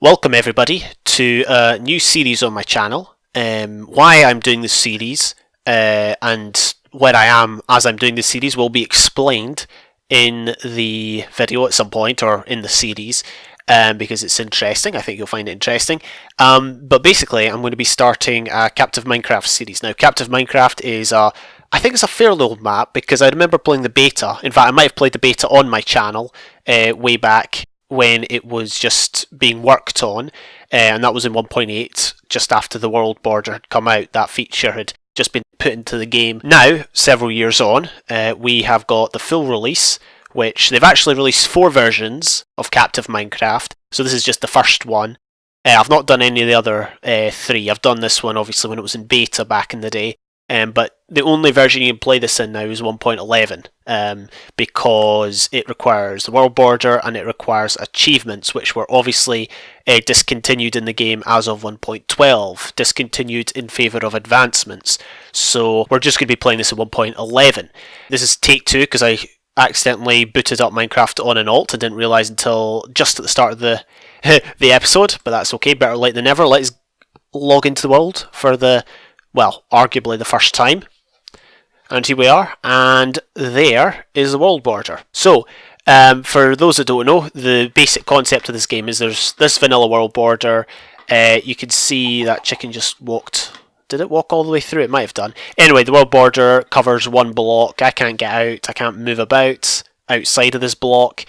Welcome everybody to a new series on my channel. Why I'm doing this series and where I am as I'm doing this series will be explained in the video at some point or in the series because it's interesting. I think you'll find it interesting. But basically I'm going to be starting a Captive Minecraft series. Now Captive Minecraft is I think it's a fairly old map because I remember playing the beta. In fact I might have played the beta on my channel way back when it was just being worked on, and that was in 1.8, just after the world border had come out. That feature had just been put into the game. Now, several years on, we have got the full release, which they've actually released 4 versions of Captive Minecraft, so this is just the first one. I've not done any of the other 3. I've done this one obviously when it was in beta back in the day, but the only version you can play this in now is 1.11 because it requires the world border and it requires achievements, which were obviously discontinued in the game as of 1.12, discontinued in favour of advancements. So we're just going to be playing this in 1.11. This is take 2 because I accidentally booted up Minecraft on an alt. I didn't realise until just at the start of the the episode, but that's okay, better late than never. Let's log into the world for the, well, arguably the first time. And here we are, and there is the world border. So, for those that don't know, the basic concept of this game is there's this vanilla world border. You can see that chicken just walked. Did it walk all the way through? It might have done. Anyway, the world border covers one block. I can't get out. I can't move about outside of this block.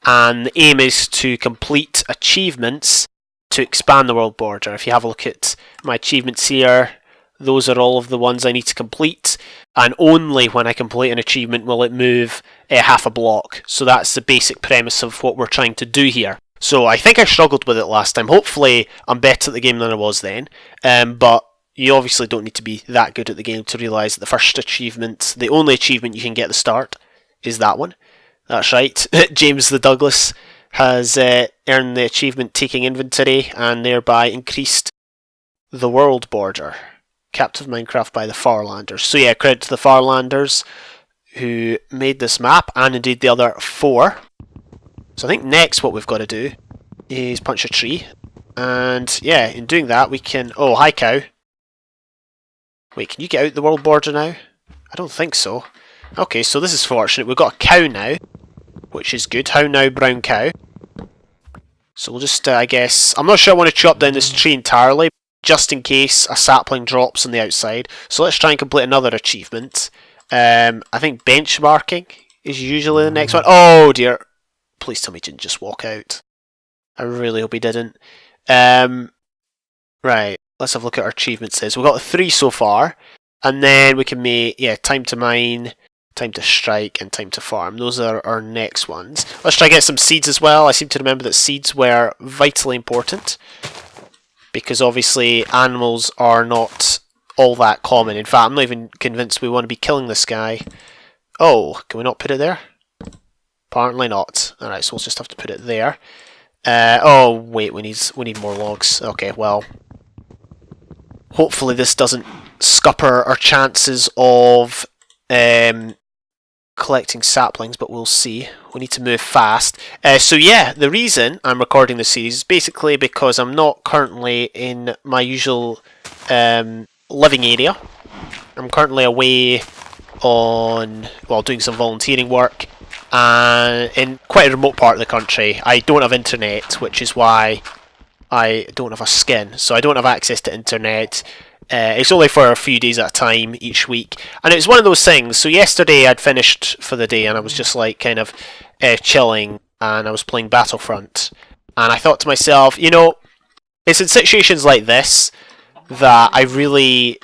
And the aim is to complete achievements to expand the world border. If you have a look at my achievements here, those are all of the ones I need to complete, and only when I complete an achievement will it move half a block. So that's the basic premise of what we're trying to do here. So I think I struggled with it last time. Hopefully I'm better at the game than I was then, but you obviously don't need to be that good at the game to realise that the first achievement, the only achievement you can get at the start, is that one. That's right, JamestheDouglas has earned the achievement Taking Inventory and thereby increased the world border. Captive Minecraft by the Farlanders. So yeah, credit to the Farlanders who made this map, and indeed the other 4. So I think next what we've got to do is punch a tree, and yeah, in doing that we can... Oh, hi cow. Wait, can you get out the world border now? I don't think so. Okay, so this is fortunate. We've got a cow now, which is good. How now, brown cow? So we'll just, I guess... I'm not sure I want to chop down this tree entirely, just in case a sapling drops on the outside. So let's try and complete another achievement. I think benchmarking is usually the next one. Oh dear. Please tell me he didn't just walk out. I really hope he didn't. Right, let's have a look at our achievements. We've got 3 so far. And then we can make, yeah, time to mine, time to strike, and time to farm. Those are our next ones. Let's try and get some seeds as well. I seem to remember that seeds were vitally important, because obviously animals are not all that common. In fact, I'm not even convinced we want to be killing this guy. Oh, can we not put it there? Apparently not. Alright, so we'll just have to put it there. Oh, wait, we need more logs. Okay, well, hopefully this doesn't scupper our chances of collecting saplings, but we'll see. We need to move fast. So yeah, the reason I'm recording this series is basically because I'm not currently in my usual living area. I'm currently away on, well, doing some volunteering work in quite a remote part of the country. I don't have internet, which is why I don't have a skin, so I don't have access to internet. It's only for a few days at a time each week, and it's one of those things. So yesterday I'd finished for the day and I was just like kind of chilling, and I was playing Battlefront, and I thought to myself, you know, it's in situations like this that I really,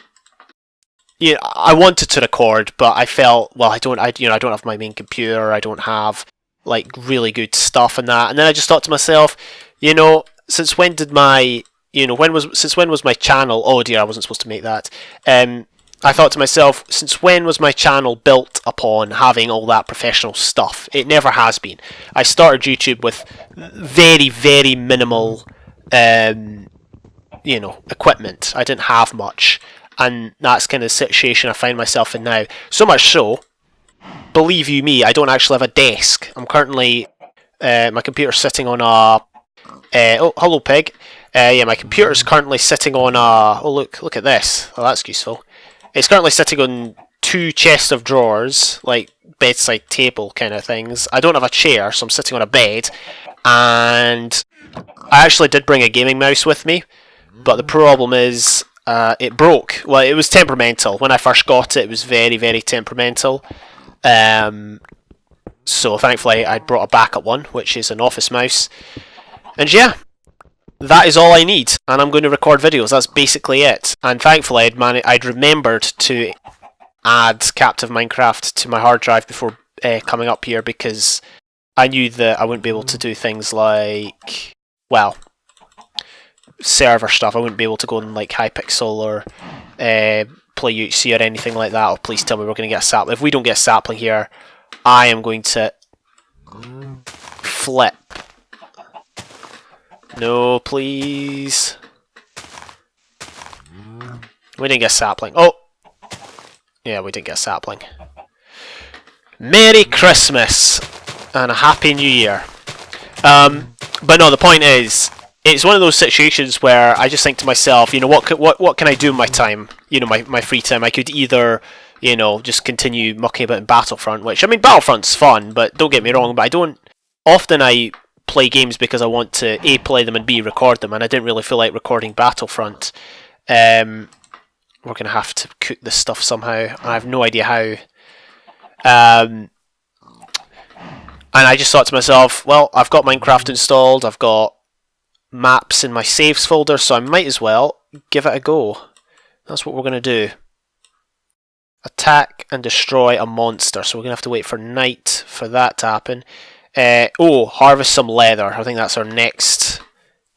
you know, I wanted to record, but I felt, well, I don't have my main computer, I don't have like really good stuff and that, and then I just thought to myself, you know, since when did my since when was my channel... Oh dear, I wasn't supposed to make that. I thought to myself, since when was my channel built upon having all that professional stuff? It never has been. I started YouTube with very, very minimal, equipment. I didn't have much, and that's kind of the situation I find myself in now. So much so, believe you me, I don't actually have a desk. I'm currently... my computer's sitting on a Oh, hello, pig. Yeah, my computer's currently sitting on a... Oh, look at this. Oh, that's useful. It's currently sitting on 2 chests of drawers, like bedside table kind of things. I don't have a chair, so I'm sitting on a bed. And I actually did bring a gaming mouse with me, but the problem is it broke. Well, it was temperamental. When I first got it, it was very, very temperamental. So thankfully I brought a backup one, which is an office mouse. And yeah, that is all I need, and I'm going to record videos. That's basically it. And thankfully I'd remembered to add Captive Minecraft to my hard drive before coming up here, because I knew that I wouldn't be able to do things like, well, server stuff. I wouldn't be able to go on like Hypixel or play UHC or anything like that. Or please tell me we're going to get a sapling. If we don't get a sapling here, I am going to flip. No, please. We didn't get a sapling. Oh! Yeah, we didn't get a sapling. Merry Christmas! And a Happy New Year. But no, the point is, it's one of those situations where I just think to myself, you know, what can I do in my time? You know, my free time. I could either, you know, just continue mucking about in Battlefront, which, I mean, Battlefront's fun, but don't get me wrong, but I play games because I want to A, play them, and B, record them, and I didn't really feel like recording Battlefront. We're going to have to cook this stuff somehow. I have no idea how. And I just thought to myself, well, I've got Minecraft installed, I've got maps in my saves folder, so I might as well give it a go. That's what we're going to do. Attack and destroy a monster. So we're going to have to wait for night for that to happen. Harvest some leather. I think that's our next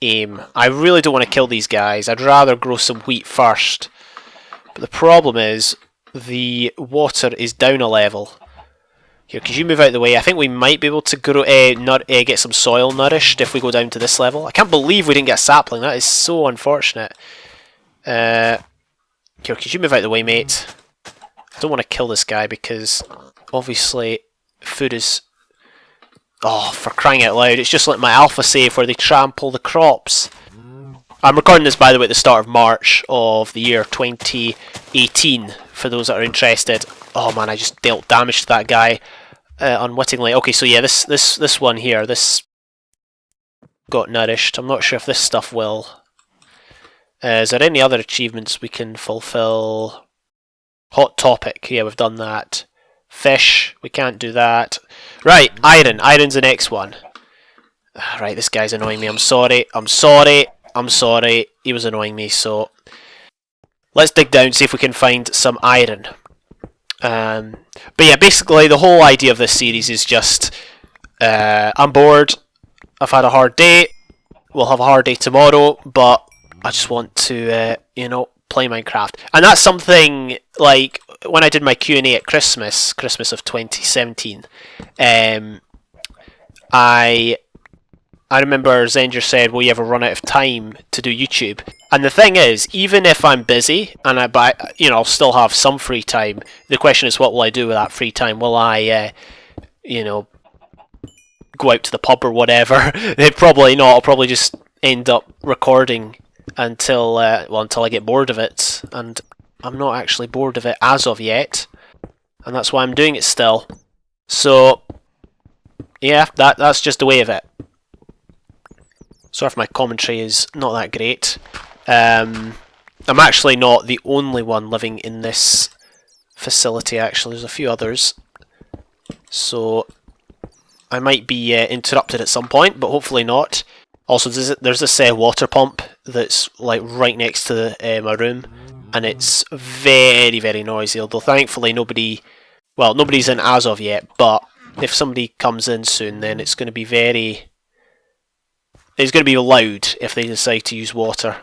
aim. I really don't want to kill these guys. I'd rather grow some wheat first. But the problem is, the water is down a level. Here, could you move out of the way? I think we might be able to grow, get some soil nourished if we go down to this level. I can't believe we didn't get a sapling. That is so unfortunate. Here, could you move out of the way, mate? I don't want to kill this guy because, obviously, food is... Oh, for crying out loud. It's just like my alpha save where they trample the crops. I'm recording this, by the way, at the start of March of the year 2018, for those that are interested. Oh man, I just dealt damage to that guy unwittingly. Okay, so yeah, this one here, this got nourished. I'm not sure if this stuff will. Is there any other achievements we can fulfill? Hot topic, yeah, we've done that. Fish, we can't do that. Right, iron. Iron's the next one. Right, this guy's annoying me. I'm sorry. He was annoying me, so... Let's dig down, see if we can find some iron. But yeah, basically the whole idea of this series is just... I'm bored. I've had a hard day. We'll have a hard day tomorrow, but I just want to, you know, play Minecraft. And that's something, like, when I did my Q&A at Christmas of 2017, I remember Zenger said, will you ever run out of time to do YouTube? And the thing is, even if I'm busy, and I'll still have some free time, the question is, what will I do with that free time? Will I, you know, go out to the pub or whatever? Probably not. I'll probably just end up recording until I get bored of it. And I'm not actually bored of it as of yet. And that's why I'm doing it still. So, yeah, that's just the way of it. Sorry if my commentary is not that great. I'm actually not the only one living in this facility, actually. There's a few others. So I might be interrupted at some point, but hopefully not. Also, there's this water pump that's like right next to my room, and it's very, very noisy, although thankfully nobody's in as of yet, but if somebody comes in soon, then it's going to be it's going to be loud if they decide to use water.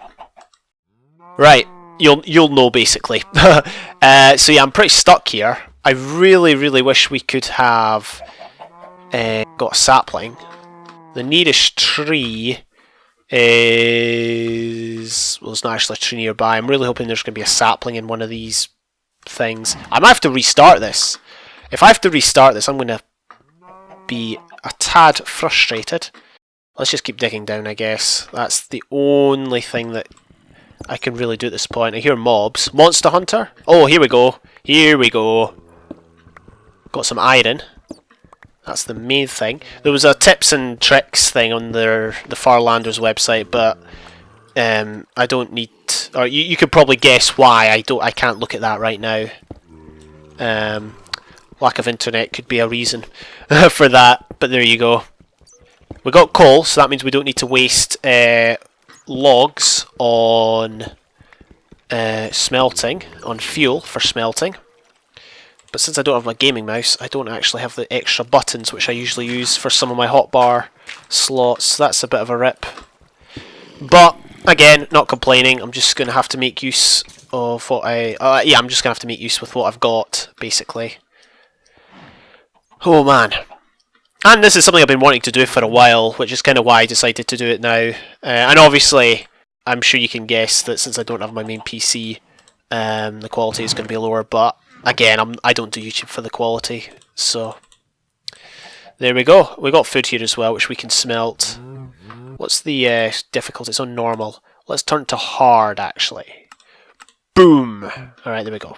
Right, you'll know basically. So yeah, I'm pretty stuck here. I really, really wish we could have got a sapling. The nearest tree is... well, there's not actually a tree nearby. I'm really hoping there's going to be a sapling in one of these things. I might have to restart this. If I have to restart this, I'm going to be a tad frustrated. Let's just keep digging down, I guess. That's the only thing that I can really do at this point. I hear mobs. Monster Hunter? Oh, here we go. Here we go. Got some iron. That's the main thing. There was a tips and tricks thing on the Farlanders website, but I don't need... Or you could probably guess why I can't look at that right now. Lack of internet could be a reason for that, but there you go. We got coal, so that means we don't need to waste logs on smelting, on fuel for smelting. But since I don't have my gaming mouse, I don't actually have the extra buttons which I usually use for some of my hotbar slots. So that's a bit of a rip. But again, not complaining. I'm just going to have to make use of what I'm just going to have to make use with what I've got, basically. Oh man. And this is something I've been wanting to do for a while, which is kind of why I decided to do it now. And obviously, I'm sure you can guess that since I don't have my main PC, the quality is going to be lower. But again, I don't do YouTube for the quality, so there we go. We got food here as well, which we can smelt. What's the difficulty? It's on normal. Let's turn to hard, actually. Boom! Alright, there we go.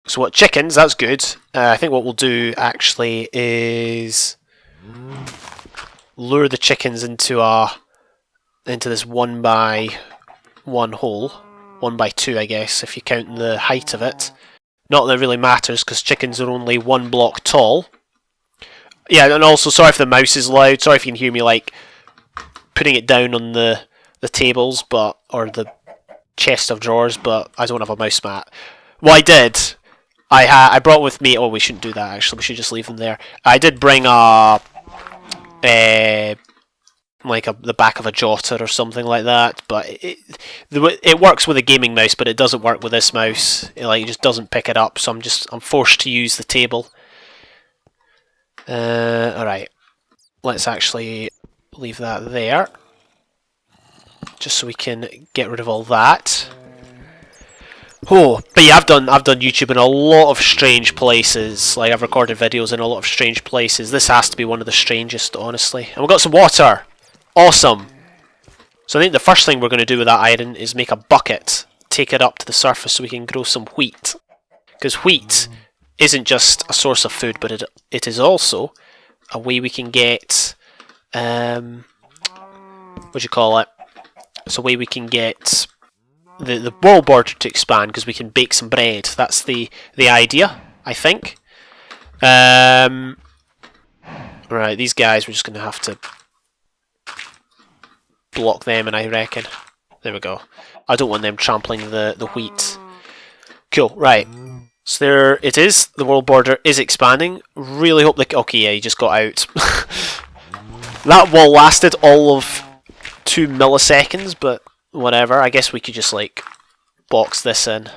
So what, chickens, that's good. I think what we'll do, actually, is lure the chickens into this 1x1 hole. 1x2, I guess, if you count the height of it. Not that it really matters, because chickens are only 1 block tall. Yeah, and also, sorry if the mouse is loud. Sorry if you can hear me, like, putting it down on the tables, or the chest of drawers, but I don't have a mouse mat. What I did... I brought with me... Oh, we shouldn't do that, actually. We should just leave them there. I did bring the back of a jotter or something like that, but it works with a gaming mouse, but it doesn't work with this mouse. It just doesn't pick it up, so I'm forced to use the table. Alright. Let's actually leave that there. Just so we can get rid of all that. Oh, but yeah, I've done YouTube in a lot of strange places. Like, I've recorded videos in a lot of strange places. This has to be one of the strangest, honestly. And we've got some water. Awesome. So I think the first thing we're going to do with that iron is make a bucket. Take it up to the surface so we can grow some wheat. Because wheat isn't just a source of food, but it is also a way we can get... what do you call it? It's a way we can get... the world border to expand, because we can bake some bread. That's the idea, I think. Right, these guys, we're just going to have to block them, and I reckon. There we go. I don't want them trampling the wheat. Cool, right. So there it is. The world border is expanding. Really hope that... Okay, yeah, he just got out. That wall lasted all of 2 milliseconds, but... whatever, I guess we could just, like, box this in.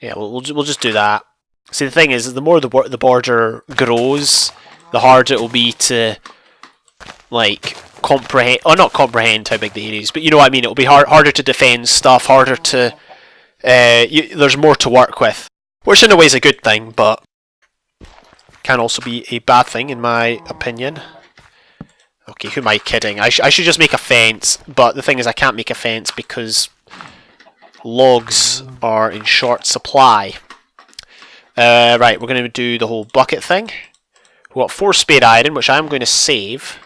Yeah, we'll just do that. See, the thing is, the more the border grows, the harder it will be to, like, comprehend... Oh, not comprehend how big the area is, but you know what I mean. It'll be harder to defend stuff, harder to... there's more to work with. Which in a way is a good thing, but can also be a bad thing, in my opinion. Okay, who am I kidding? I should just make a fence, but the thing is I can't make a fence because logs are in short supply. Right, we're going to do the whole bucket thing. We've got 4 spade iron, which I'm going to save.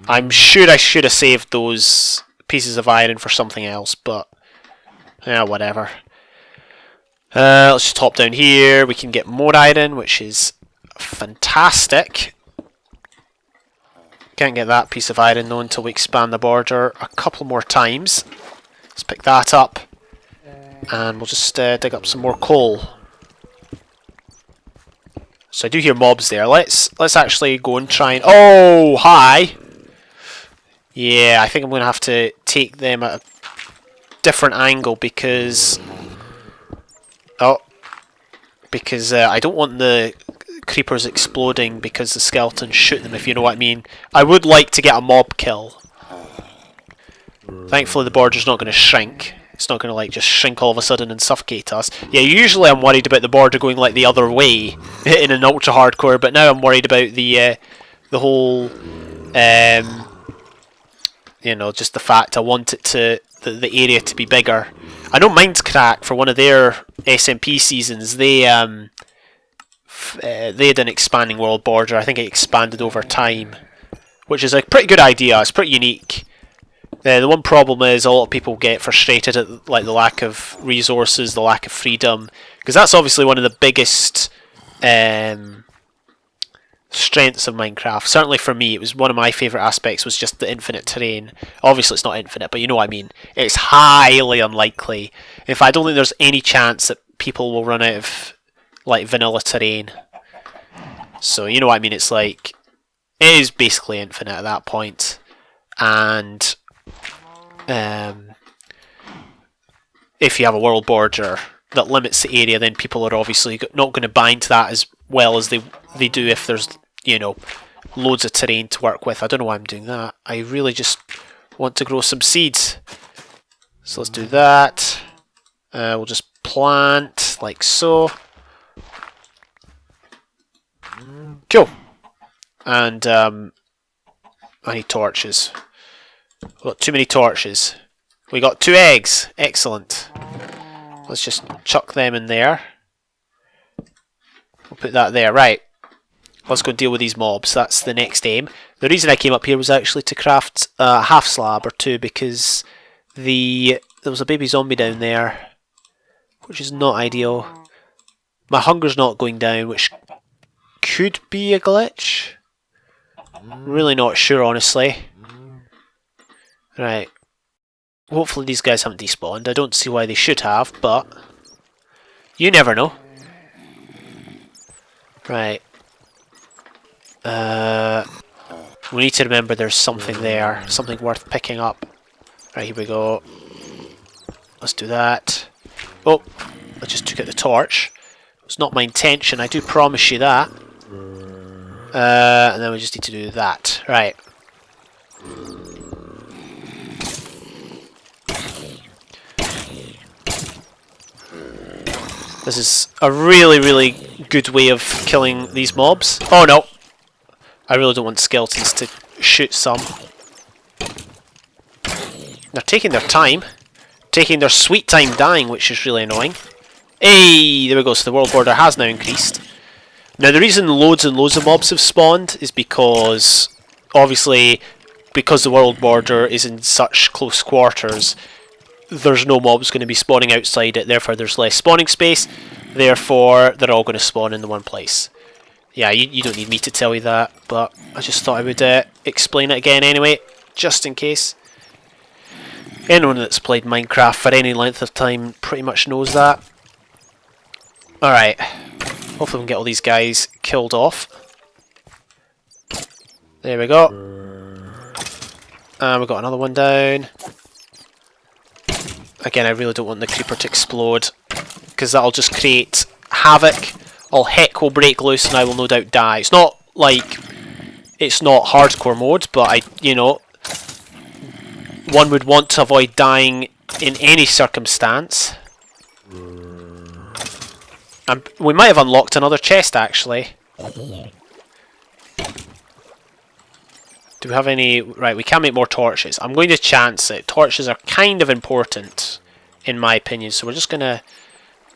I'm sure I should have saved those pieces of iron for something else, but yeah, whatever. Let's just hop down here. We can get more iron, which is fantastic. Can't get that piece of iron though until we expand the border a couple more times. Let's pick that up, and we'll just dig up some more coal. So I do hear mobs there. Let's actually go and try and... Oh, hi! Yeah, I think I'm going to have to take them at a different angle because... Oh. Because I don't want the creepers exploding because the skeletons shoot them, if you know what I mean. I would like to get a mob kill. Thankfully the border's not going to shrink. It's not going to like just shrink all of a sudden and suffocate us. Yeah, usually I'm worried about the border going like the other way in an ultra hardcore, but now I'm worried about the whole, you know, just the fact I want it to the area to be bigger. I know Minecraft for one of their SMP seasons, they had an expanding world border. I think it expanded over time, which is a pretty good idea. It's pretty unique. The one problem is a lot of people get frustrated at like the lack of resources, the lack of freedom, because that's obviously one of the biggest strengths of Minecraft. Certainly for me, it was one of my favourite aspects was just the infinite terrain. Obviously it's not infinite, but you know what I mean. It's highly unlikely. In fact, I don't think there's any chance that people will run out of like vanilla terrain. So you know what I mean. It's like it is basically infinite at that point, and if you have a world border that limits the area, then people are obviously not going to bind to that as well as they do if there's, you know, loads of terrain to work with. I don't know why I'm doing that. I really just want to grow some seeds. So let's do that. We'll just plant like so. Cool. And I need torches. We've got too many torches. We got 2 eggs. Excellent. Let's just chuck them in there. We'll put that there. Right. Let's go deal with these mobs. That's the next aim. The reason I came up here was actually to craft a half slab or 2 because there was a baby zombie down there, which is not ideal. My hunger's not going down, which could be a glitch. Really not sure, honestly. Right. Hopefully these guys haven't despawned. I don't see why they should have, but you never know. Right. We need to remember there's something there. Something worth picking up. Right, here we go. Let's do that. Oh, I just took out the torch. It's not my intention, I do promise you that. And then we just need to do that. Right. This is a really, really good way of killing these mobs. Oh no! I really don't want skeletons to shoot some. They're taking their time. Taking their sweet time dying, which is really annoying. Hey! There we go, so the world border has now increased. Now the reason loads and loads of mobs have spawned is because, obviously, because the world border is in such close quarters, there's no mobs going to be spawning outside it, therefore there's less spawning space, therefore they're all going to spawn in the one place. Yeah, you don't need me to tell you that, but I just thought I would explain it again anyway, just in case. Anyone that's played Minecraft for any length of time pretty much knows that. Alright, hopefully we can get all these guys killed off. There we go. And we've got another one down. Again, I really don't want the creeper to explode, because that'll just create havoc. All heck will break loose and I will no doubt die. It's not like, it's not hardcore mode, but you know, one would want to avoid dying in any circumstance. We might have unlocked another chest actually. Do we have any... Right, we can make more torches. I'm going to chance it. Torches are kind of important, in my opinion, so we're just going to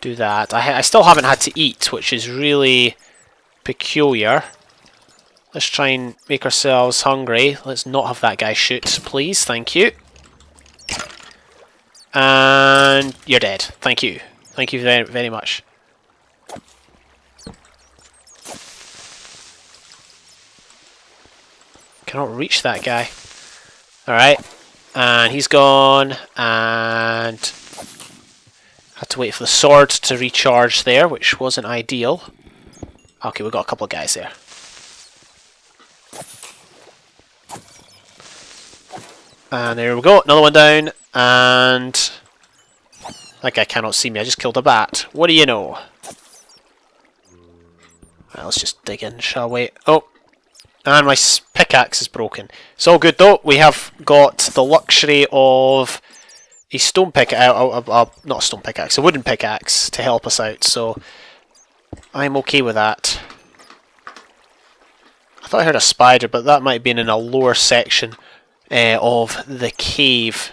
do that. I still haven't had to eat, which is really peculiar. Let's try and make ourselves hungry. Let's not have that guy shoot, please. Thank you. And you're dead. Thank you. Thank you very, very much. Cannot reach that guy. Alright. And he's gone. And had to wait for the sword to recharge there, which wasn't ideal. Okay, we've got a couple of guys there. And there we go. Another one down. And that guy cannot see me. I just killed a bat. What do you know? Right, let's just dig in, shall we? Oh. And my pickaxe is broken. It's all good though. We have got the luxury of stone pick not a stone pickaxe, a wooden pickaxe to help us out, so I'm okay with that. I thought I heard a spider, but that might have been in a lower section of the cave.